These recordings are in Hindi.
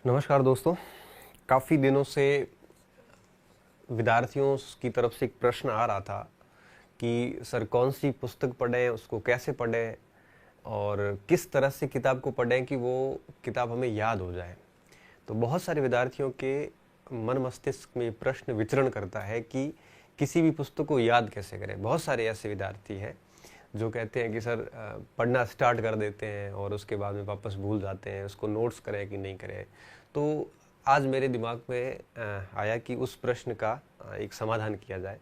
नमस्कार दोस्तों। काफ़ी दिनों से विद्यार्थियों की तरफ से एक प्रश्न आ रहा था कि सर कौन सी पुस्तक पढ़ें, उसको कैसे पढ़ें और किस तरह से किताब को पढ़ें कि वो किताब हमें याद हो जाए। तो बहुत सारे विद्यार्थियों के मन मस्तिष्क में प्रश्न विचरण करता है कि किसी भी पुस्तक को याद कैसे करें। बहुत सारे ऐसे विद्यार्थी हैं जो कहते हैं कि सर पढ़ना स्टार्ट कर देते हैं और उसके बाद में वापस भूल जाते हैं, उसको नोट्स करें कि नहीं करें। तो आज मेरे दिमाग में आया कि उस प्रश्न का एक समाधान किया जाए।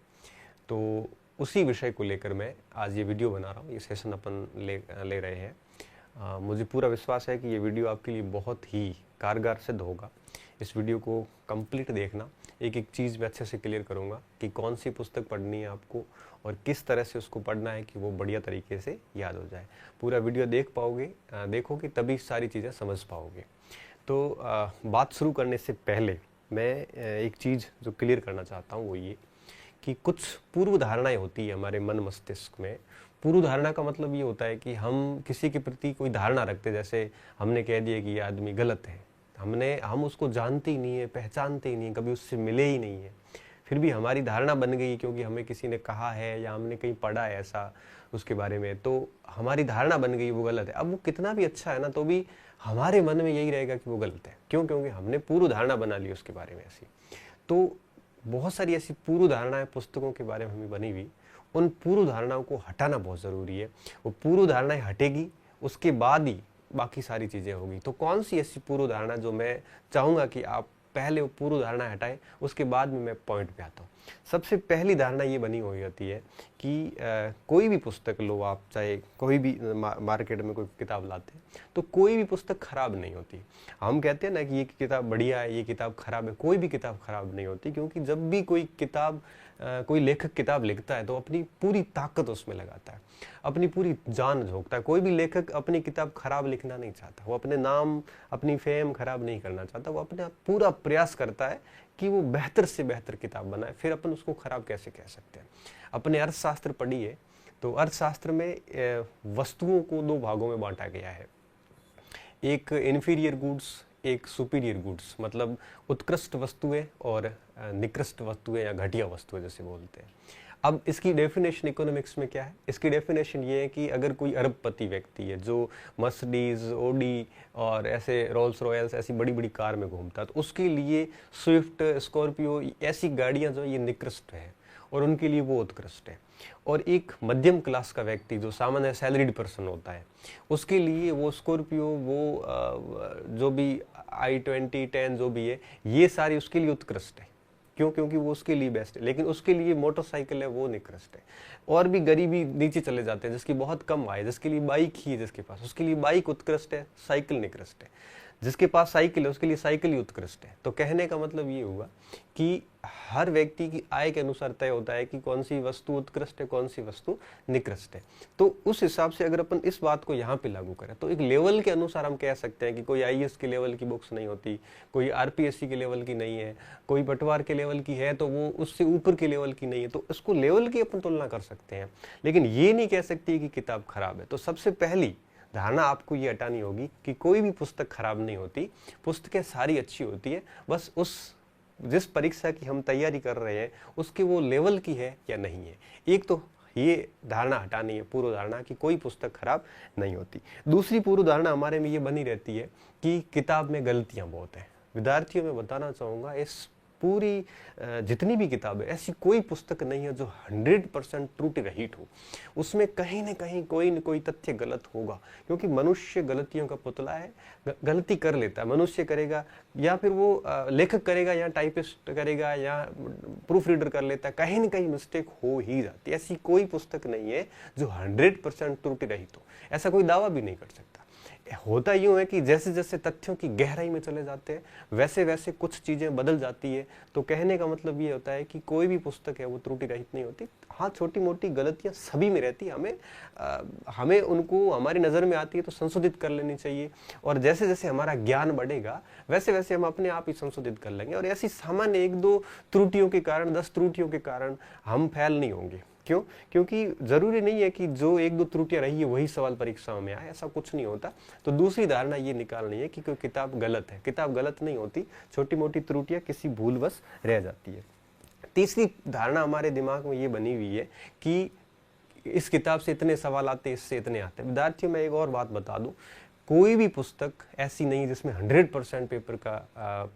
तो उसी विषय को लेकर मैं आज ये वीडियो बना रहा हूँ, ये सेशन अपन ले रहे हैं। मुझे पूरा विश्वास है कि ये वीडियो आपके लिए बहुत ही कारगर सिद्ध होगा। इस वीडियो को कंप्लीट देखना, एक एक चीज़ मैं अच्छे से क्लियर करूँगा कि कौन सी पुस्तक पढ़नी है आपको और किस तरह से उसको पढ़ना है कि वो बढ़िया तरीके से याद हो जाए। पूरा वीडियो देखोगे तभी सारी चीज़ें समझ पाओगे। तो बात शुरू करने से पहले मैं एक चीज़ जो क्लियर करना चाहता हूँ वो ये कि कुछ पूर्व धारणाएं होती है हमारे मन मस्तिष्क में। पूर्व धारणा का मतलब ये होता है कि हम किसी के प्रति कोई धारणा रखते, जैसे हमने कह दिया कि ये आदमी गलत है, हम उसको जानते ही नहीं है, पहचानते ही नहीं है, कभी उससे मिले ही नहीं है, फिर भी हमारी धारणा बन गई क्योंकि हमें किसी ने कहा है या हमने कहीं पढ़ा है ऐसा उसके बारे में, तो हमारी धारणा बन गई वो गलत है। अब वो कितना भी अच्छा है ना, तो भी हमारे मन में यही रहेगा कि वो गलत है। क्यों? क्योंकि हमने पूर्व धारणा बना ली उसके बारे में ऐसी। तो बहुत सारी ऐसी पूर्व धारणाएं पुस्तकों के बारे में हमें बनी हुई, उन पूर्व धारणाओं को हटाना बहुत ज़रूरी है। वो पूर्व धारणाएं हटेगी, उसके बाद ही बाकी सारी चीज़ें होगी। तो कौन सी ऐसी पूर्व धारणा जो मैं चाहूँगा कि आप पहले वो पूर्व धारणा हटाएं, उसके बाद में मैं पॉइंट पे आता हूँ। सबसे पहली धारणा ये बनी हुई होती है कि कोई भी पुस्तक लो आप, चाहे कोई भी मार्केट में कोई किताब लाते हैं तो कोई भी पुस्तक खराब नहीं होती। हम कहते हैं ना कि ये किताब बढ़िया है, ये किताब खराब है। कोई भी किताब खराब नहीं होती, क्योंकि जब भी कोई लेखक किताब लिखता है तो अपनी पूरी ताकत उसमें लगाता है, अपनी पूरी जान झोंकता है। कोई भी लेखक अपनी किताब खराब लिखना नहीं चाहता, वो अपने नाम अपनी फेम खराब नहीं करना चाहता। वो अपने पूरा प्रयास करता है कि वो बेहतर से बेहतर किताब बनाए। फिर अपन उसको खराब कैसे कह सकते हैं? अपने अर्थशास्त्र पढ़िए तो अर्थशास्त्र में वस्तुओं को दो भागों में बांटा गया है, एक इन्फीरियर गुड्स, एक सुपीरियर गुड्स, मतलब उत्कृष्ट वस्तुएं और निकृष्ट वस्तुएं या घटिया वस्तुएं जैसे बोलते हैं। अब इसकी डेफिनेशन इकोनॉमिक्स में क्या है? इसकी डेफिनेशन ये है कि अगर कोई अरबपति व्यक्ति है जो मर्सिडीज, ऑडी और ऐसे रोल्स रॉयल्स ऐसी बड़ी बड़ी कार में घूमता है, तो उसके लिए स्विफ्ट, स्कॉर्पियो ऐसी गाड़ियां जो ये निकृष्ट है और उनके लिए वो उत्कृष्ट है। और एक मध्यम क्लास का व्यक्ति जो सामान्य सैलरीड पर्सन होता है, उसके लिए वो स्कॉर्पियो, वो जो भी i20, 10 जो भी है, ये सारी उसके लिए उत्कृष्ट है। क्यों? क्योंकि वो उसके लिए बेस्ट है। लेकिन उसके लिए मोटरसाइकिल है वो निकृष्ट है। और भी गरीबी नीचे चले जाते हैं, जिसकी बहुत कम आय, जिसके लिए बाइक ही है जिसके पास, उसके लिए बाइक उत्कृष्ट है, साइकिल निकृष्ट है। जिसके पास साइकिल है उसके लिए साइकिल ही उत्कृष्ट है। तो कहने का मतलब ये हुआ कि हर व्यक्ति की आय के अनुसार तय होता है कि कौन सी वस्तु उत्कृष्ट है, कौन सी वस्तु निकृष्ट है। तो उस हिसाब से अगर अपन इस बात को यहाँ पे लागू करें तो एक लेवल के अनुसार हम कह सकते हैं कि कोई आईएएस के लेवल की बुक्स नहीं होती, कोई आरपीएससी के लेवल की नहीं है, कोई पटवार के लेवल की है तो वो उससे ऊपर के लेवल की नहीं है। तो इसको लेवल की अपन तुलना कर सकते हैं, लेकिन ये नहीं कह सकती कि किताब खराब है। तो सबसे पहली धारणा आपको ये हटानी होगी कि कोई भी पुस्तक खराब नहीं होती, पुस्तकें सारी अच्छी होती है। बस जिस परीक्षा की हम तैयारी कर रहे हैं उसके वो लेवल की है या नहीं है। एक तो ये धारणा हटानी है, पूर्व धारणा कि कोई पुस्तक खराब नहीं होती। दूसरी पूर्व धारणा हमारे में ये बनी रहती है कि किताब में गलतियां बहुत हैं। विद्यार्थियों में बताना चाहूँगा, इस पूरी जितनी भी किताबें, ऐसी कोई पुस्तक नहीं है जो 100% त्रुटि रहित हो। उसमें कहीं न कहीं कोई न कोई तथ्य गलत होगा, क्योंकि मनुष्य गलतियों का पुतला है, गलती कर लेता है। मनुष्य करेगा या फिर वो लेखक करेगा या टाइपिस्ट करेगा या प्रूफ रीडर कर लेता है, कहीं न कहीं मिस्टेक हो ही जाती है। ऐसी कोई पुस्तक नहीं है जो 100% त्रुटि रहित हो, ऐसा कोई दावा भी नहीं कर सकता। होता यूं है कि जैसे जैसे तथ्यों की गहराई में चले जाते हैं वैसे वैसे कुछ चीजें बदल जाती है। तो कहने का मतलब ये होता है कि कोई भी पुस्तक है वो त्रुटि रहित नहीं होती। हाँ, छोटी मोटी गलतियां सभी में रहती है, हमें उनको हमारी नजर में आती है तो संशोधित कर लेनी चाहिए। और जैसे जैसे हमारा ज्ञान बढ़ेगा वैसे वैसे हम अपने आप ही संशोधित कर लेंगे। और ऐसी सामान्य 1-2 त्रुटियों के कारण, 10 त्रुटियों के कारण हम फेल नहीं होंगे। क्यों? क्योंकि जरूरी नहीं है कि जो एक दो त्रुटियां रही है वही सवाल परीक्षाओं में आए, ऐसा कुछ नहीं होता। तो दूसरी धारणा ये निकालनी है कि कोई किताब गलत है। किताब गलत नहीं होती, छोटी मोटी त्रुटियां किसी भूलवश रह जाती है। तीसरी धारणा हमारे दिमाग में ये बनी हुई है कि इस किताब से इतने सवाल आते हैं, इससे इतने आते हैं। विद्यार्थियों में एक और बात बता दूं, कोई भी पुस्तक ऐसी नहीं जिसमें 100% पेपर का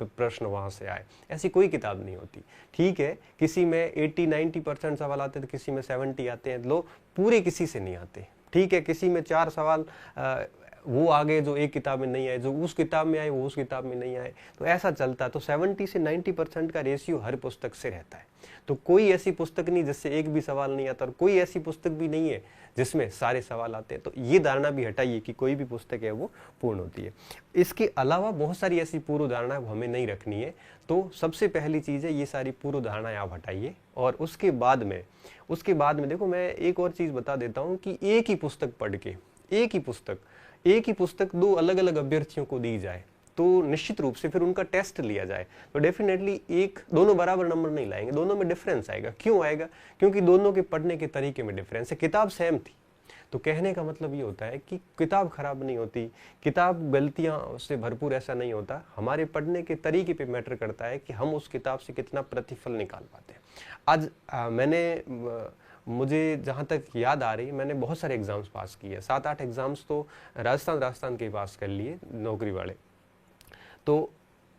प्रश्न वहां से आए, ऐसी कोई किताब नहीं होती। ठीक है, किसी में 80-90% सवाल आते हैं, तो किसी में 70 आते हैं, लो पूरे किसी से नहीं आते। ठीक है, किसी में 4 सवाल वो आ गए जो एक किताब में नहीं आए, जो उस किताब में आए वो उस किताब में नहीं आए, तो ऐसा चलता है। तो 70 से 90% का रेशियो हर पुस्तक से रहता है। तो कोई ऐसी पुस्तक नहीं जिससे एक भी सवाल नहीं आता, और कोई ऐसी पुस्तक भी नहीं है जिसमें सारे सवाल आते हैं। तो ये धारणा भी हटाइए कि कोई भी पुस्तक है वो पूर्ण होती है। इसके अलावा बहुत सारी ऐसी पूर्व धारणाएं हमें नहीं रखनी है। तो सबसे पहली चीज है, ये सारी पूर्व धारणाएं आप हटाइए। और उसके बाद में देखो, मैं एक और चीज बता देता हूँ कि एक ही पुस्तक पढ़ के, एक ही पुस्तक दो अलग अलग अभ्यर्थियों को दी जाए, तो निश्चित रूप से फिर उनका टेस्ट लिया जाए, तो डेफिनेटली दोनों बराबर नंबर नहीं लाएंगे, दोनों में डिफरेंस आएगा। क्यों आएगा? क्योंकि दोनों के पढ़ने के तरीके में डिफरेंस है। किताब सेम थी, तो कहने का मतलब ये होता है कि किताब खराब नहीं होती, किताब गलतियां से भरपूर ऐसा नहीं होता। हमारे पढ़ने के तरीके पे मैटर करता है कि हम उस किताब से कितना प्रतिफल निकाल पाते हैं। आज मुझे जहाँ तक याद आ रही, मैंने बहुत सारे एग्जाम्स पास किए, 7-8 एग्जाम्स तो राजस्थान के पास कर लिए, नौकरी वाले। तो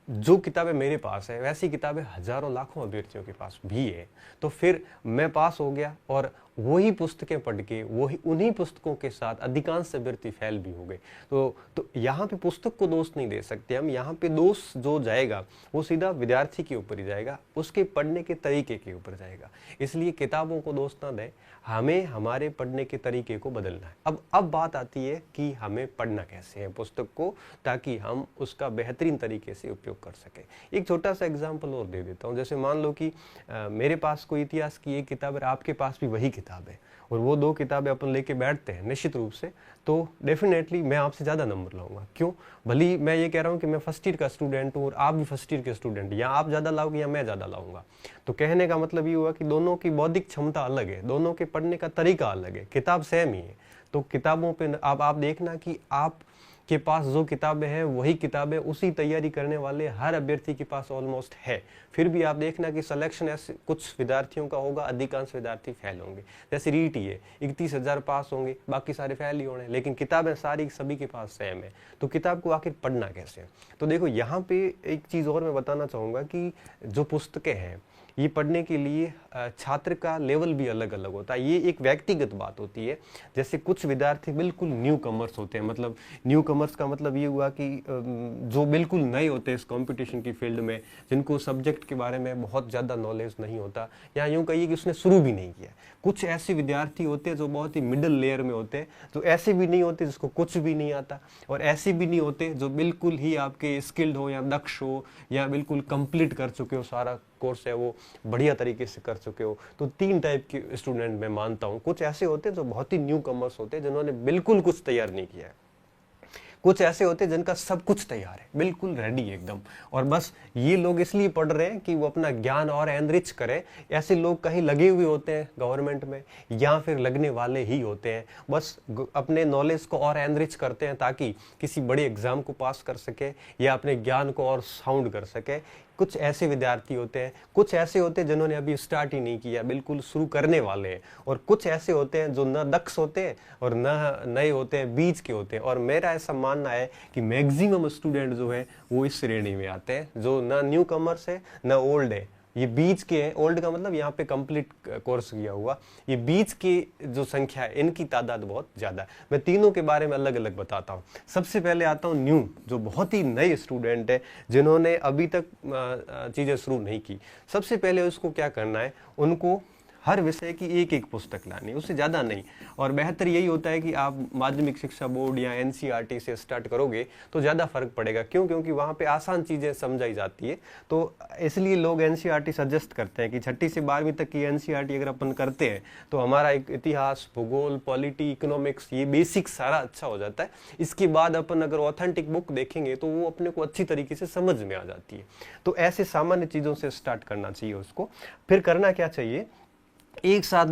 जो किताबें मेरे पास है वैसी किताबें हजारों लाखों अभ्यर्थियों के पास भी है। तो फिर मैं पास हो गया, और वही पुस्तकें पढ़ के वही उन्हीं पुस्तकों के साथ अधिकांश अभ्यर्थी फेल भी हो गए। तो यहाँ पे पुस्तक को दोष नहीं दे सकते हम। यहाँ पे दोष जो जाएगा वो सीधा विद्यार्थी के ऊपर ही जाएगा, उसके पढ़ने के तरीके के ऊपर जाएगा। इसलिए किताबों को दोष ना दें, हमें हमारे पढ़ने के तरीके को बदलना है। अब बात आती है कि हमें पढ़ना कैसे है पुस्तक को, ताकि हम उसका बेहतरीन तरीके से उपयोग कर सकें। एक छोटा सा एग्जाम्पल और दे देता हूँ। जैसे मान लो कि मेरे पास कोई इतिहास की एक किताब है, आपके पास भी वही किताब है, और वो 2 किताबें अपन लेके बैठते हैं निश्चित रूप से, तो डेफिनेटली मैं आपसे ज़्यादा नंबर लाऊंगा। क्यों? भली मैं ये कह रहा हूँ कि मैं फर्स्ट ईयर का स्टूडेंट हूँ और आप भी फर्स्ट ईयर के स्टूडेंट, या आप ज़्यादा लाओगे या मैं ज़्यादा लाऊंगा। तो कहने का मतलब ये हुआ कि दोनों की बौद्धिक क्षमता अलग है, दोनों के पढ़ने का तरीका अलग है, किताब सेम ही है। तो किताबों पे आप देखना कि आप के पास जो किताबें हैं वही किताबें उसी तैयारी करने वाले हर अभ्यर्थी के पास ऑलमोस्ट है। फिर भी आप देखना कि सिलेक्शन ऐसे कुछ विद्यार्थियों का होगा, अधिकांश विद्यार्थी फेल होंगे। जैसे रीट ही है, 31,000 पास होंगे, बाकी सारे फेल ही होने, लेकिन किताबें सारी सभी के पास सेम है। तो किताब को आखिर पढ़ना कैसे है? तो देखो, यहाँ पे एक चीज़ और मैं बताना चाहूँगा कि जो पुस्तकें हैं ये पढ़ने के लिए छात्र का लेवल भी अलग अलग होता है। ये एक व्यक्तिगत बात होती है। जैसे कुछ विद्यार्थी बिल्कुल न्यू कमर्स होते हैं, मतलब न्यू कमर्स का मतलब ये हुआ कि जो बिल्कुल नए होते हैं इस कंपटीशन की फील्ड में, जिनको सब्जेक्ट के बारे में बहुत ज़्यादा नॉलेज नहीं होता, या यूँ कहिए कि उसने शुरू भी नहीं किया। कुछ ऐसे विद्यार्थी होते हैं जो बहुत ही मिडिल लेयर में होते हैं, जो ऐसे भी नहीं होते जिसको कुछ भी नहीं आता, और ऐसे भी नहीं होते जो बिल्कुल ही आपके स्किल्ड हो या दक्ष हो या बिल्कुल कंप्लीट कर चुके हो, सारा कोर्स है वो बढ़िया तरीके से कर चुके हो। तो 3 टाइप के स्टूडेंट मैं मानता हूँ। कुछ ऐसे होते हैं जो बहुत ही न्यू कमर्स होते हैं, जिन्होंने बिल्कुल कुछ तैयार नहीं किया है। कुछ ऐसे होते हैं जिनका सब कुछ तैयार है, बिल्कुल रेडी एकदम, और बस ये लोग इसलिए पढ़ रहे हैं कि वो अपना ज्ञान और एनरिच करें। ऐसे लोग कहीं लगे हुए होते हैं गवर्नमेंट में, या फिर लगने वाले ही होते हैं, बस अपने नॉलेज को और एनरिच करते हैं ताकि किसी बड़े एग्जाम को पास कर सके या अपने ज्ञान को और साउंड कर सके। कुछ ऐसे विद्यार्थी होते हैं, कुछ ऐसे होते हैं जिन्होंने अभी स्टार्ट ही नहीं किया, बिल्कुल शुरू करने वाले हैं, और कुछ ऐसे होते हैं जो न दक्ष होते हैं और न नए होते हैं, बीच के होते हैं। और मेरा ऐसा मानना है कि मैक्सिमम स्टूडेंट जो है वो इस श्रेणी में आते हैं, जो न न्यू कमर्स है न ओल्ड है, ये बीच के हैं। ओल्ड का मतलब यहाँ पे कंप्लीट कोर्स किया हुआ, ये बीच की जो संख्या है इनकी तादाद बहुत ज्यादा है। मैं तीनों के बारे में अलग अलग बताता हूँ। सबसे पहले आता हूँ न्यू, जो बहुत ही नए स्टूडेंट है, जिन्होंने अभी तक चीजें शुरू नहीं की। सबसे पहले उसको क्या करना है, उनको हर विषय की एक एक पुस्तक लानी, उससे ज़्यादा नहीं। और बेहतर यही होता है कि आप माध्यमिक शिक्षा बोर्ड या एनसीईआरटी से स्टार्ट करोगे तो ज़्यादा फर्क पड़ेगा। क्यों? क्योंकि वहाँ पे आसान चीज़ें समझाई जाती है। तो इसलिए लोग एनसीईआरटी सजेस्ट करते हैं कि 6ठी से 12वीं तक की एनसीईआरटी अगर अपन करते हैं तो हमारा एक इतिहास, भूगोल, पॉलिटी, इकोनॉमिक्स, ये बेसिक सारा अच्छा हो जाता है। इसके बाद अपन अगर ऑथेंटिक बुक देखेंगे तो वो अपने को अच्छी तरीके से समझ में आ जाती है। तो ऐसे सामान्य चीज़ों से स्टार्ट करना चाहिए उसको। फिर करना क्या चाहिए, एक साथ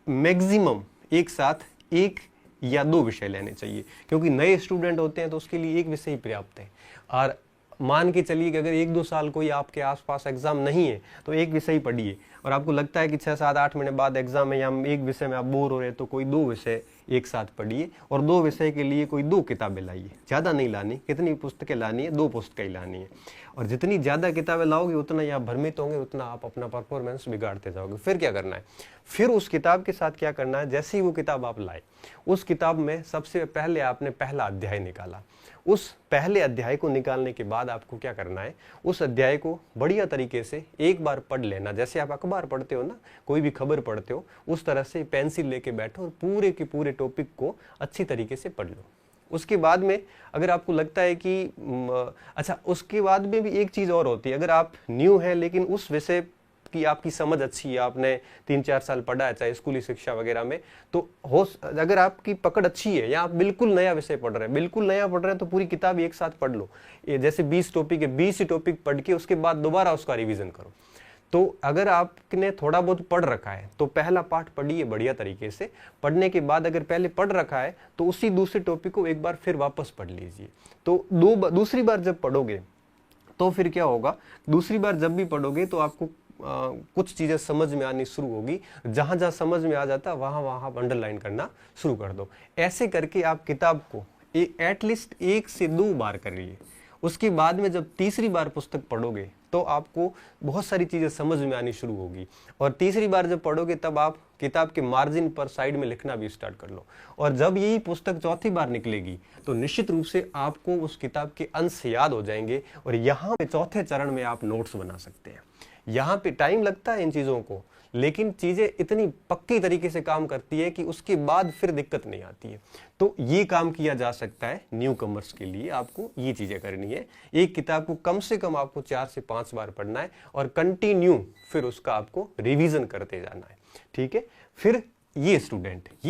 मैक्सिमम एक साथ एक या दो विषय लेने चाहिए, क्योंकि नए स्टूडेंट होते हैं तो उसके लिए एक विषय ही पर्याप्त है। और मान के चलिए कि अगर 1-2 साल कोई आपके आसपास एग्जाम नहीं है तो एक विषय ही पढ़िए, और आपको लगता है कि 6-7-8 महीने बाद एग्जाम है या एक विषय में आप बोर हो रहे हैं तो कोई 2 विषय एक साथ पढ़िए, और 2 विषय के लिए कोई 2 किताबें लाइए। ज़्यादा नहीं लानी, कितनी पुस्तकें लानी है, 2 पुस्तकें ही लानी है। और जितनी ज़्यादा किताबें लाओगे उतना ही आप भ्रमित होंगे, उतना आप अपना परफॉर्मेंस बिगाड़ते जाओगे। फिर क्या करना है, फिर उस किताब के साथ क्या करना है, जैसे ही वो किताब आप लाए, उस किताब में सबसे पहले आपने पहला अध्याय निकाला। उस पहले अध्याय को निकालने के बाद आपको क्या करना है, उस अध्याय को बढ़िया तरीके से एक बार पढ़ लेना। जैसे आप अखबार पढ़ते हो ना, कोई भी खबर पढ़ते हो, उस तरह से पेंसिल लेके बैठो और पूरे के पूरे टॉपिक को अच्छी तरीके से पढ़ लो। उसके बाद में अगर आपको लगता है कि अच्छा, उसके बाद में भी एक चीज़ और होती है, अगर आप न्यू हैं लेकिन उस विषय कि आपकी समझ अच्छी है, आपने 3-4 साल पढ़ा है चाहे स्कूली शिक्षा वगैरह में, तो अगर आपकी पकड़ अच्छी है या आप बिल्कुल नया विषय पढ़ रहे हैं, बिल्कुल नया पढ़ रहे हैं, तो पूरी किताब एक साथ पढ़ लो। ये जैसे 20 टॉपिक है, 20 ही टॉपिक पढ़ के उसके बाद दोबारा उसका रिवीजन करो। तो अगर आपने थोड़ा बहुत पढ़ रखा है तो पहला पार्ट पढ़िए बढ़िया तरीके से। पढ़ने के बाद अगर पहले पढ़ रखा है तो उसी दूसरे टॉपिक को एक बार फिर वापस पढ़ लीजिए। तो दूसरी बार जब पढ़ोगे तो फिर क्या होगा, दूसरी बार जब भी पढ़ोगे तो आपको कुछ चीजें समझ में आनी शुरू होगी। जहां जहां समझ में आ जाता वहां वहां आप अंडरलाइन करना शुरू कर दो। ऐसे करके आप किताब को एटलीस्ट 1 से 2 बार करिए। उसके बाद में जब तीसरी बार पुस्तक पढ़ोगे तो आपको बहुत सारी चीजें समझ में आनी शुरू होगी, और तीसरी बार जब पढ़ोगे तब आप किताब के मार्जिन पर साइड में लिखना भी स्टार्ट कर लो। और जब यही पुस्तक चौथी बार निकलेगी तो निश्चित रूप से आपको उस किताब के अंश याद हो जाएंगे, और यहाँ पे चौथे चरण में आप नोट्स बना सकते हैं। यहाँ पे टाइम लगता है इन चीज़ों को, लेकिन चीज़ें इतनी पक्की तरीके से काम करती है कि उसके बाद फिर दिक्कत नहीं आती है। तो ये काम किया जा सकता है न्यू कमर्स के लिए। आपको ये चीज़ें करनी है, एक किताब को कम से कम आपको 4 से 5 बार पढ़ना है और कंटिन्यू फिर उसका आपको रिवीजन करते जाना है। ठीक है, फिर ये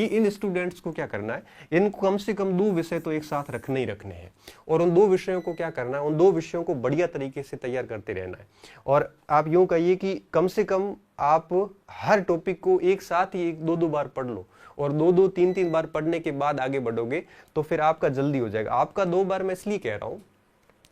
इन स्टूडेंट्स को क्या करना है, इनको कम से कम 2 विषय तो एक साथ रखने ही रखने हैं, और उन 2 विषयों को क्या करना है, उन 2 विषयों को बढ़िया तरीके से तैयार करते रहना है। और आप यूं कहिए कि कम से कम आप हर टॉपिक को एक साथ ही 1-2 बार पढ़ लो, और 2-2, 3-3 बार पढ़ने के बाद आगे बढ़ोगे तो फिर आपका जल्दी हो जाएगा। आपका 2 बार मैं इसलिए कह रहा हूं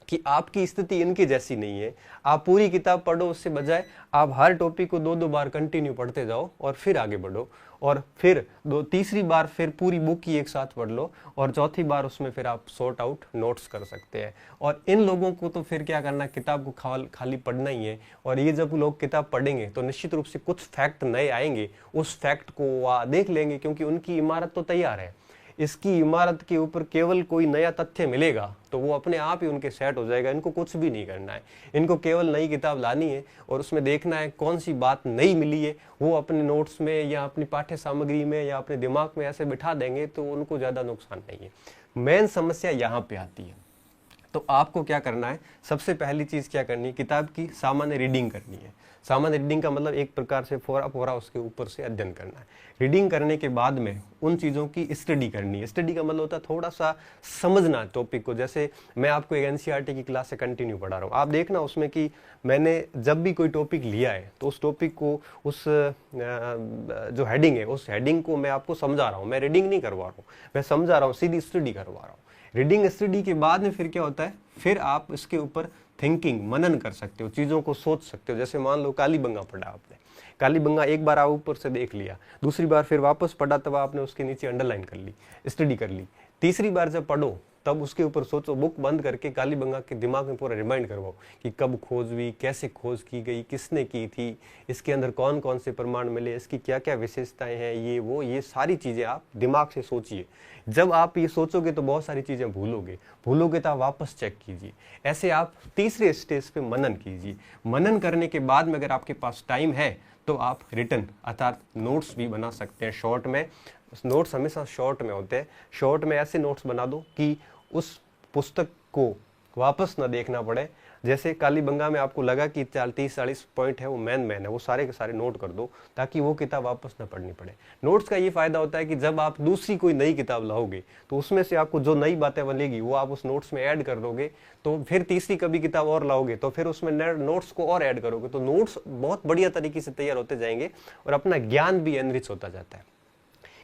कि आपकी स्थिति इनके जैसी नहीं है। आप पूरी किताब पढ़ो, उससे बजाय आप हर टॉपिक को 2-2 बार कंटिन्यू पढ़ते जाओ और फिर आगे बढ़ो, और फिर तीसरी बार फिर पूरी बुक ही एक साथ पढ़ लो, और चौथी बार उसमें फिर आप सॉर्ट आउट नोट्स कर सकते हैं। और इन लोगों को तो फिर क्या करना, किताब को खाली पढ़ना ही है। और ये जब लोग किताब पढ़ेंगे तो निश्चित रूप से कुछ फैक्ट नए आएंगे, उस फैक्ट को वो देख लेंगे, क्योंकि उनकी इमारत तो तैयार है। इसकी इमारत के ऊपर केवल कोई नया तथ्य मिलेगा तो वो अपने आप ही उनके सेट हो जाएगा। इनको कुछ भी नहीं करना है, इनको केवल नई किताब लानी है और उसमें देखना है कौन सी बात नई मिली है, वो अपने नोट्स में या अपनी पाठ्य सामग्री में या अपने दिमाग में ऐसे बिठा देंगे तो उनको ज़्यादा नुकसान नहीं है। मेन समस्या यहाँ पे आती है। तो आपको क्या करना है, सबसे पहली चीज़ क्या करनी है, किताब की सामान्य रीडिंग करनी है। सामान्य रीडिंग का मतलब एक प्रकार से फोरा उसके ऊपर से अध्ययन करना है। रीडिंग करने के बाद में उन चीज़ों की स्टडी करनी है। स्टडी का मतलब होता है थोड़ा सा समझना टॉपिक को। जैसे मैं आपको एक एनसीईआरटी की क्लास से कंटिन्यू पढ़ा रहा हूँ, आप देखना उसमें कि मैंने जब भी कोई टॉपिक लिया है तो उस टॉपिक को, उस जो हेडिंग है उस हेडिंग को मैं आपको समझा रहा हूँ। मैं रीडिंग नहीं करवा रहा हूँ, मैं समझा रहा हूँ, सीधी स्टडी करवा रहा हूँ। रीडिंग स्टडी के बाद में फिर क्या होता है, फिर आप इसके ऊपर थिंकिंग, मनन कर सकते हो, चीज़ों को सोच सकते हो। जैसे मान लो कालीबंगा पढ़ा आपने, कालीबंगा एक बार आप ऊपर से देख लिया, दूसरी बार फिर वापस पढ़ा तब आपने उसके नीचे अंडरलाइन कर ली, स्टडी कर ली। तीसरी बार जब पढ़ो तब उसके ऊपर सोचो, बुक बंद करके कालीबंगा के दिमाग में पूरा रिमाइंड करवाओ कि कब खोज हुई, कैसे खोज की गई, किसने की थी, इसके अंदर कौन कौन से प्रमाण मिले, इसकी क्या क्या विशेषताएं हैं, ये सारी चीज़ें आप दिमाग से सोचिए। जब आप ये सोचोगे तो बहुत सारी चीज़ें भूलोगे तो आप वापस चेक कीजिए। ऐसे आप तीसरे स्टेज पे मनन कीजिए। मनन करने के बाद में अगर आपके पास टाइम है तो आप रिटन अर्थात नोट्स भी बना सकते हैं शॉर्ट में। नोट्स हमेशा शॉर्ट में होते हैं। शॉर्ट में ऐसे नोट्स बना दो कि उस पुस्तक को वापस ना देखना पड़े। जैसे कालीबंगा में आपको लगा कि 30-40 पॉइंट है, वो मैन है, वो सारे के सारे नोट कर दो ताकि वो किताब वापस ना पढ़नी पड़े। नोट्स का ये फायदा होता है कि जब आप दूसरी कोई नई किताब लाओगे तो उसमें से आपको जो नई बातें बनेगी वो आप उस नोट्स में ऐड कर दोगे, तो फिर तीसरी कभी किताब और लाओगे तो फिर उसमें नोट्स को और ऐड करोगे, तो नोट्स बहुत बढ़िया तरीके से तैयार होते जाएंगे और अपना ज्ञान भी एनरिच होता जाता है।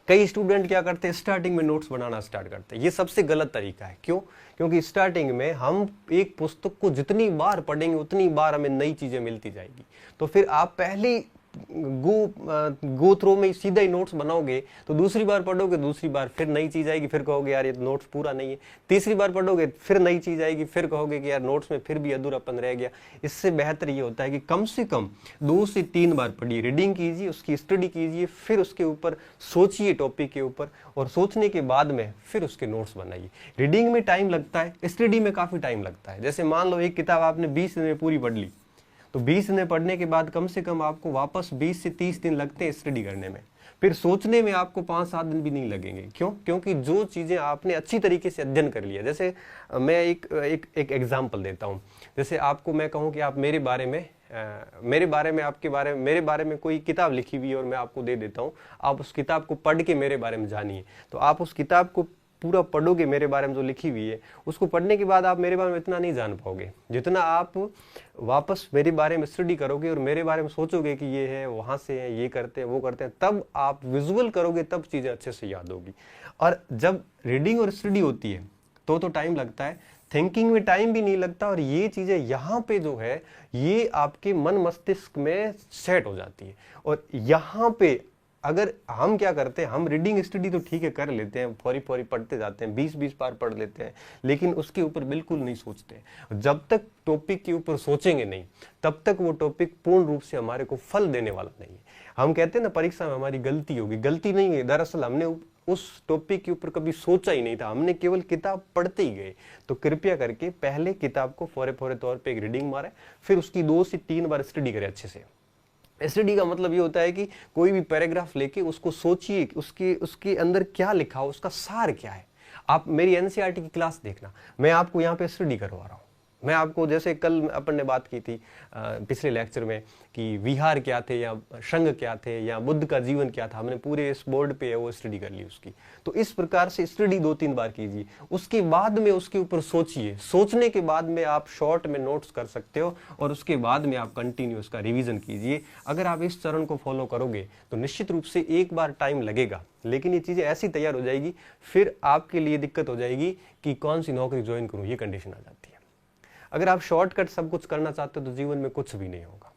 कई स्टूडेंट क्या करते हैं, स्टार्टिंग में नोट्स बनाना स्टार्ट करते हैं। ये सबसे गलत तरीका है। क्यों? क्योंकि स्टार्टिंग में हम एक पुस्तक को जितनी बार पढ़ेंगे उतनी बार हमें नई चीजें मिलती जाएगी। तो फिर आप पहली गो थ्रो में सीधा ही नोट्स बनाओगे तो दूसरी बार पढ़ोगे, दूसरी बार फिर नई चीज आएगी, फिर कहोगे यार ये नोट्स पूरा नहीं है। तीसरी बार पढ़ोगे फिर नई चीज आएगी, फिर कहोगे कि यार नोट्स में फिर भी अधूरापन रह गया। इससे बेहतर ये होता है कि कम से कम 2 से 3 बार पढ़िए, रीडिंग कीजिए, उसकी स्टडी कीजिए, फिर उसके ऊपर सोचिए टॉपिक के ऊपर, और सोचने के बाद में फिर उसके नोट्स बनाइए। रीडिंग में टाइम लगता है, स्टडी में काफी टाइम लगता है। जैसे मान लो एक किताब आपने 20 दिन में पूरी पढ़ ली, तो 20 दिन पढ़ने के बाद कम से कम आपको वापस 20 से 30 दिन लगते हैं स्टडी करने में। फिर सोचने में आपको 5-7 दिन भी नहीं लगेंगे। क्यों? क्योंकि जो चीजें आपने अच्छी तरीके से अध्ययन कर लिया। जैसे मैं एक एग्जांपल देता हूँ। जैसे आपको मैं कहूँ कि आप मेरे बारे में कोई किताब लिखी हुई है और मैं आपको दे देता हूँ, आप उस किताब को पढ़ के मेरे बारे में जानिए। तो आप उस किताब को पूरा पढ़ोगे, मेरे बारे में जो लिखी हुई है उसको पढ़ने के बाद आप मेरे बारे में इतना नहीं जान पाओगे जितना आप वापस मेरे बारे में स्टडी करोगे और मेरे बारे में सोचोगे कि ये है, वहां से है, ये करते हैं, वो करते हैं, तब आप विजुअल करोगे, तब चीजें अच्छे से याद होगी। और जब रीडिंग और स्टडी होती है तो टाइम लगता है, थिंकिंग में टाइम भी नहीं लगता, और ये चीजें यहाँ पे जो है ये आपके मन मस्तिष्क में सेट हो जाती है। और यहाँ पे अगर हम क्या करते हैं, हम रीडिंग स्टडी तो ठीक है कर लेते हैं, फौरी फौरी पढ़ते जाते हैं, 20-20 बार पढ़ लेते हैं, लेकिन उसके ऊपर बिल्कुल नहीं सोचते। जब तक टॉपिक के ऊपर सोचेंगे नहीं तब तक वो टॉपिक पूर्ण रूप से हमारे को फल देने वाला नहीं है। हम कहते हैं ना परीक्षा में हमारी गलती होगी, गलती नहीं है, दरअसल हमने उस टॉपिक के ऊपर कभी सोचा ही नहीं था, हमने केवल किताब पढ़ते ही गए। तो कृपया करके पहले किताब को फौरे फौरे तौर पे एक रीडिंग मारे, फिर उसकी 2 से 3 बार स्टडी करें अच्छे से। स्टडी का मतलब ये होता है कि कोई भी पैराग्राफ लेके उसको सोचिए, उसके अंदर क्या लिखा हो, उसका सार क्या है। आप मेरी एनसीईआरटी की क्लास देखना, मैं आपको यहाँ पे स्टडी करवा रहा हूँ। मैं आपको, जैसे कल अपन ने बात की थी पिछले लेक्चर में कि विहार क्या थे या संघ क्या थे या बुद्ध का जीवन क्या था, हमने पूरे इस बोर्ड पे है वो स्टडी कर ली उसकी। तो इस प्रकार से स्टडी 2-3 बार कीजिए, उसके बाद में उसके ऊपर सोचिए, सोचने के बाद में आप शॉर्ट में नोट्स कर सकते हो, और उसके बाद में आप कंटिन्यू उसका रिवीजन कीजिए। अगर आप इस चरण को फॉलो करोगे तो निश्चित रूप से एक बार टाइम लगेगा, लेकिन ये चीजें ऐसी तैयार हो जाएगी, फिर आपके लिए दिक्कत हो जाएगी कि कौन सी नौकरी ज्वाइन करूं, ये कंडीशन आ जाती है। अगर आप शॉर्टकट सब कुछ करना चाहते हो तो जीवन में कुछ भी नहीं होगा।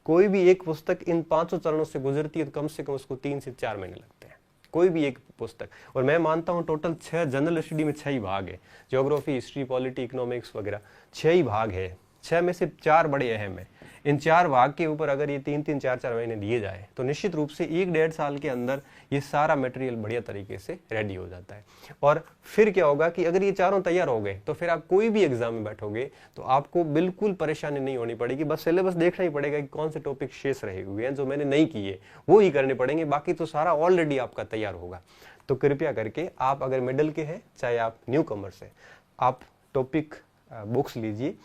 कोई भी एक पुस्तक इन 500 चरणों से गुजरती है तो कम से कम उसको 3 से 4 महीने लगते हैं, कोई भी एक पुस्तक। और मैं मानता हूं टोटल 6 जनरल स्टडी में 6 ही भाग है, ज्योग्राफी, हिस्ट्री, पॉलिटी, इकोनॉमिक्स वगैरह 6 ही भाग है। 6 में से 4 बड़े अहम है। इन 4 भाग के ऊपर अगर ये 3-3, 4-4 महीने दिए जाए तो निश्चित रूप से 1-1.5 साल के अंदर ये सारा मटेरियल बढ़िया तरीके से रेडी हो जाता है। और फिर क्या होगा कि अगर ये चारों तैयार हो गए तो फिर आप कोई भी एग्जाम में बैठोगे तो आपको बिल्कुल परेशानी नहीं होनी पड़ेगी। बस सिलेबस देखना ही पड़ेगा कि कौन से टॉपिक शेष रहे हुए हैं जो मैंने नहीं किए, वो ही करने पड़ेंगे, बाकी तो सारा ऑलरेडी आपका तैयार होगा। तो कृपया करके आप अगर मिडिल के हैं चाहे आप न्यू कमर्स हैं, आप टॉपिक बुक्स लीजिए।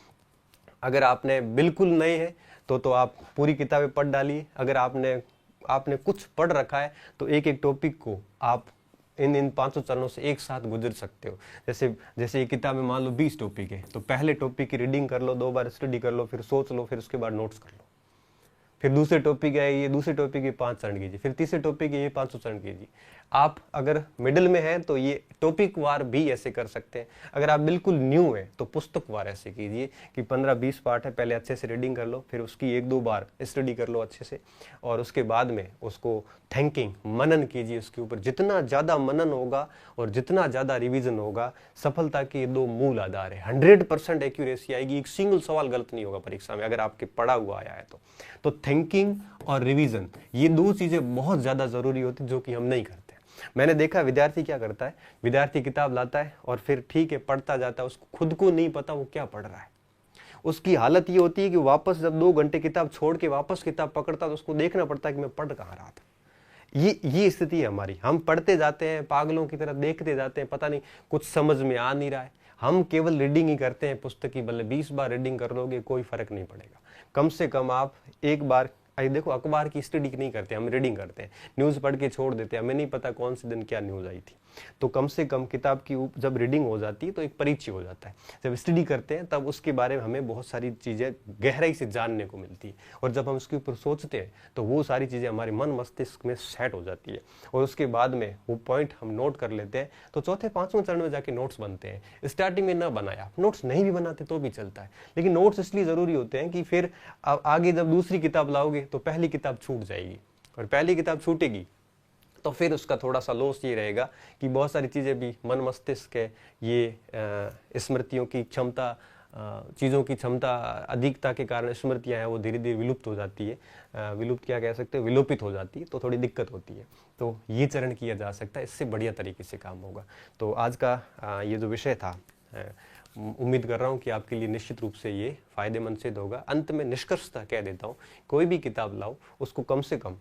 अगर आपने बिल्कुल नए हैं तो आप पूरी किताबें पढ़ डालिए। अगर आपने कुछ पढ़ रखा है तो एक एक टॉपिक को आप इन 500 चरणों से एक साथ गुजर सकते हो। जैसे ये किताब में मान लो 20 टॉपिक है तो पहले टॉपिक की रीडिंग कर लो, 2 बार स्टडी कर लो, फिर सोच लो, फिर उसके बाद नोट्स कर लो। फिर दूसरे टॉपिक है ये, दूसरे टॉपिक के 5 चरण कीजिए, फिर तीसरे टॉपिक के ये 500 चरण कीजिए। आप अगर मिडिल में हैं तो ये टॉपिक वार भी ऐसे कर सकते हैं। अगर आप बिल्कुल न्यू है तो पुस्तक वार ऐसे कीजिए कि 15-20 पार्ट है, पहले अच्छे से रीडिंग कर लो, फिर उसकी 1-2 बार स्टडी कर लो अच्छे से, और उसके बाद में उसको थिंकिंग, मनन कीजिए उसके ऊपर। जितना ज़्यादा मनन होगा और जितना ज़्यादा रिवीजन होगा, सफलता के 2 मूल आधार है। 100% एक्यूरेसी आएगी, एक सिंगल सवाल गलत नहीं होगा परीक्षा में अगर आपके पढ़ा हुआ आया है तो थिंकिंग और रिवीजन, ये 2 चीजें बहुत ज्यादा जरूरी होती है जो कि हम नहीं करते। मैंने देखा विद्यार्थी क्या करता है, विद्यार्थी किताब लाता है और फिर ठीक है पढ़ता जाता है, उसको खुद को नहीं पता वो क्या पढ़ रहा है। उसकी हालत ये होती है कि वापस जब 2 घंटे किताब छोड़ के वापस किताब पकड़ता तो उसको देखना पड़ता है कि मैं पढ़ कहाँ रहा था। ये स्थिति है हमारी। हम पढ़ते जाते हैं, पागलों की तरह देखते जाते हैं, पता नहीं कुछ समझ में आ नहीं रहा है। हम केवल रीडिंग ही करते हैं पुस्तक की, भले 20 बार रीडिंग कर लोगे कोई फर्क नहीं पड़ेगा। कम से कम आप एक बार, देखो अखबार की स्टडी नहीं करते, हम रीडिंग करते हैं, न्यूज़ पढ़ के छोड़ देते हैं, हमें नहीं पता कौन से दिन क्या न्यूज़ आई थी। तो कम से कम किताब की जब रीडिंग हो जाती है तो एक परिचय हो जाता है। जब स्टडी करते हैं तब उसके बारे में हमें बहुत सारी चीज़ें गहराई से जानने को मिलती है, और जब हम उसके ऊपर सोचते हैं तो वो सारी चीज़ें हमारे मन मस्तिष्क में सेट हो जाती है, और उसके बाद में वो पॉइंट हम नोट कर लेते हैं। तो चौथे पाँचवें चरण में जाके नोट्स बनते हैं। स्टार्टिंग में ना बनाया, नोट्स नहीं भी बनाते तो भी चलता है, लेकिन नोट्स इसलिए ज़रूरी होते हैं कि फिर आगे जब दूसरी किताब लाओगे तो पहली किताब छूट जाएगी, और पहली किताब छूटेगी तो फिर उसका थोड़ा सा लॉस ये रहेगा कि बहुत सारी चीज़ें भी मन मस्तिष्क है, ये स्मृतियों की क्षमता, चीज़ों की क्षमता अधिकता के कारण स्मृतियाँ हैं वो धीरे धीरे विलुप्त हो जाती है, विलुप्त क्या कह सकते हैं, विलोपित हो जाती है, तो थोड़ी दिक्कत होती है। तो ये चरण किया जा सकता है, इससे बढ़िया तरीके से काम होगा। तो आज का ये जो विषय था, उम्मीद कर रहा हूँ कि आपके लिए निश्चित रूप से ये फायदेमंद सिद्ध होगा। अंत में निष्कर्षता कह देता हूँ, कोई भी किताब लाओ उसको कम से कम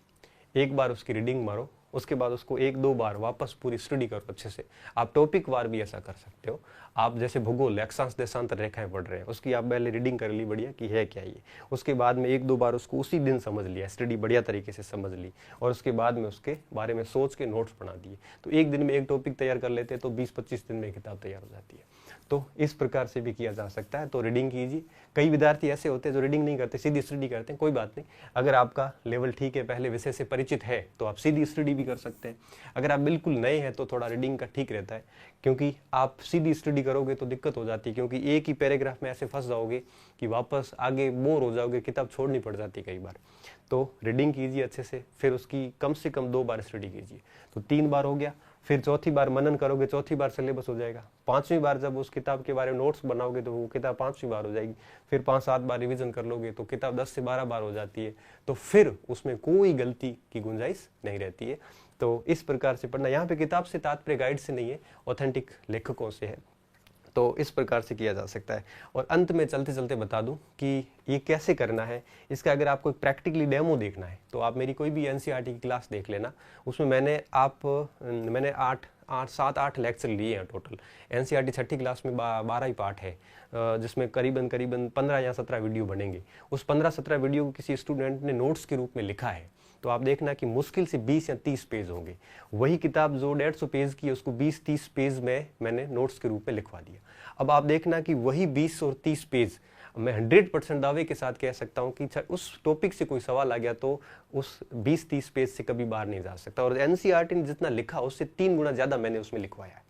एक बार उसकी रीडिंग मारो, उसके बाद उसको एक दो बार वापस पूरी स्टडी करो अच्छे से। आप टॉपिक वार भी ऐसा कर सकते हो। आप जैसे भूगोल अक्षांश देशांतर रेखाएं पढ़ रहे हैं, उसकी आप पहले रीडिंग कर ली बढ़िया कि है क्या ये, उसके बाद में एक दो बार उसको उसी दिन समझ लिया, स्टडी बढ़िया तरीके से समझ ली, और उसके बाद में उसके बारे में सोच के नोट्स बना दिए। तो एक दिन में एक टॉपिक तैयार कर लेते हैं तो 20-25 दिन में किताब तैयार हो जाती है। तो इस प्रकार से भी किया जा सकता है। तो रीडिंग कीजिए। कई विद्यार्थी ऐसे होते हैं जो रीडिंग नहीं करते, सीधी स्टडी करते हैं। कोई बात नहीं, अगर आपका लेवल ठीक है, पहले विषय से परिचित है, तो आप सीधी स्टडी भी कर सकते हैं। अगर आप बिल्कुल नए हैं तो थोड़ा रीडिंग का ठीक रहता है, क्योंकि आप सीधी स्टडी करोगे तो दिक्कत हो जाती है, क्योंकि एक ही पैराग्राफ में ऐसे फंस जाओगे कि वापस आगे बोर हो जाओगे, किताब छोड़नी पड़ जाती है कई बार। तो रीडिंग कीजिए अच्छे से, फिर उसकी कम से कम 2 बार स्टडी कीजिए, तो 3 बार हो गया। फिर चौथी बार मनन करोगे, चौथी बार सिलेबस हो जाएगा। 5वीं बार जब उस किताब के बारे में नोट्स बनाओगे तो वो किताब 5वीं बार हो जाएगी। फिर 5-7 बार रिवीजन कर लोगे तो किताब 10 से 12 बार हो जाती है। तो फिर उसमें कोई गलती की गुंजाइश नहीं रहती है। तो इस प्रकार से पढ़ना। यहाँ पे किताब से तात्पर्य गाइड से नहीं है, ऑथेंटिक लेखकों से है। तो इस प्रकार से किया जा सकता है। और अंत में चलते चलते बता दूं कि ये कैसे करना है। इसका अगर आपको एक प्रैक्टिकली डेमो देखना है तो आप मेरी कोई भी एनसीईआरटी की क्लास देख लेना। उसमें मैंने 7-8 लेक्चर लिए हैं टोटल। एनसीईआरटी 6ठी क्लास में 12 ही पार्ट है, जिसमें करीबन 15 या 17 वीडियो बनेंगे। उस 15-17 वीडियो को किसी स्टूडेंट ने नोट्स के रूप में लिखा है। तो आप देखना कि मुश्किल से 20 या 30 पेज होंगे। वही किताब जो 150 पेज की है उसको 20-30 पेज में मैंने नोट्स के रूप में लिखवा दिया। अब आप देखना कि वही 20 और 30 पेज मैं 100% दावे के साथ कह सकता हूं कि उस टॉपिक से कोई सवाल आ गया तो उस 20-30 पेज से कभी बाहर नहीं जा सकता। और एनसीईआरटी ने जितना लिखा उससे 3 गुना ज्यादा मैंने उसमें लिखवाया है।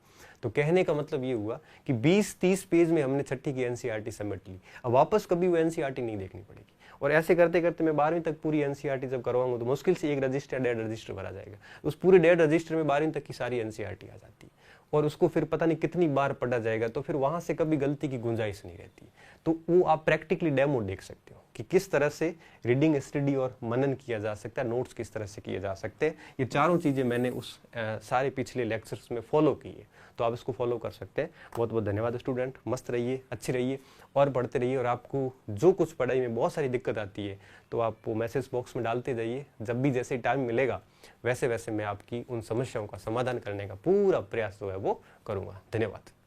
तो कहने का मतलब ये हुआ कि 20-30 पेज में हमने 6ठी की एनसीईआरटी समेट ली। अब वापस कभी वो एनसीईआरटी नहीं देखनी पड़ेगी। और ऐसे करते करते मैं 12वीं तक पूरी एनसीईआरटी जब करवाऊंगा तो मुश्किल से 1 रजिस्टर 1.5 रजिस्टर भरा जाएगा। उस पूरे 1.5 रजिस्टर में 12वीं तक की सारी एनसीईआरटी आ जाती है, और उसको फिर पता नहीं कितनी बार पढ़ा जाएगा। तो फिर वहां से कभी गलती की गुंजाइश नहीं रहती। तो वो आप प्रैक्टिकली डेमो देख सकते हो कि किस तरह से रीडिंग, स्टडी और मनन किया जा सकता है, नोट्स किस तरह से किए जा सकते हैं। ये चारों चीजें मैंने उस सारे पिछले लेक्चर्स में फॉलो की है, तो आप इसको फॉलो कर सकते हैं। बहुत बहुत धन्यवाद स्टूडेंट। मस्त रहिए, अच्छे रहिए और पढ़ते रहिए। और आपको जो कुछ पढ़ाई में बहुत सारी दिक्कत आती है तो आप वो मैसेज बॉक्स में डालते जाइए। जब भी जैसे टाइम मिलेगा वैसे वैसे मैं आपकी उन समस्याओं का समाधान करने का पूरा प्रयास जो है वो करूँगा। धन्यवाद।